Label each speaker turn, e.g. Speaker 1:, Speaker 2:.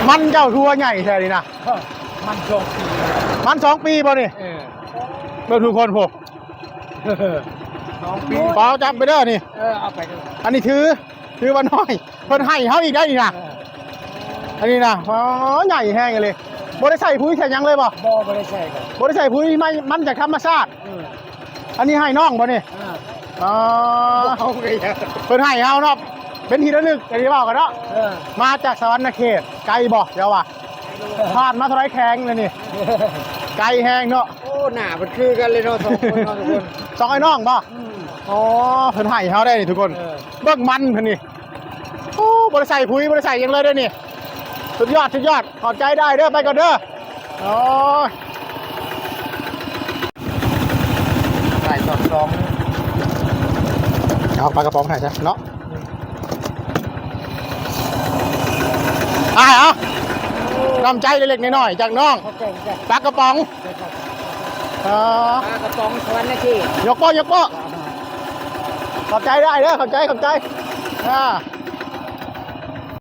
Speaker 1: มันเจ้าทัวใหญ่แค่นี้นะ
Speaker 2: มัน2 ปี
Speaker 1: มัน2 ปีป่ะนี่เบิ่งทุกคนพวก
Speaker 2: 2 ปี
Speaker 1: เปล่าจับไปเด้อนี่
Speaker 2: เอาไปเด้อ
Speaker 1: อันนี้ถือว่าน้อยเพิ่นให้เขาอีกได้นี่นะอันนี้นะอ๋อใหญ่แห้งเลยบ่ได้ใส่ปุ๋ยใส่ยังเลยบ่
Speaker 2: บ่ได้ใส่กัน
Speaker 1: บ่ได้ใส่ปุ๋ยมันจากธรรมชาติอันนี้ให้น้องบ่นี่อ๋อเพิ่นให้เฮาเนาะเป็นที่ระลึกอันนี้เว้ากันเนาะมาจากสวรรณเขตไกลบ่เดี๋ยวว่ะผ่านมาเท่าไรแข็งเลยนี่ไกลแห้งเนาะ
Speaker 2: โอ้หน้ามันคือกันเลยเนาะ2 คนเนาะทุกคน
Speaker 1: 2ไอ้น้องบ่อ๋อเพิ่นให้เฮาได้นี่ทุกคนเบิ่งมันเพิ่นนี่โอ้บ่ได้ใส่ปุ๋ยบ่ได้ใส่ยังเลยเด้อนี่สุดยอดขอบใจได้เด้อไปก่อนเด้อโอ้ย
Speaker 2: ใส่2
Speaker 1: เอาปลากระป๋องให้ซะเนาะเอาน้ำใจเล็กๆน้อยๆจากน้องปลากระป๋อง
Speaker 2: ปลากระป๋องสวรรค์นะที่
Speaker 1: ยกโป้ขอบใจได้เด้อขอบใจ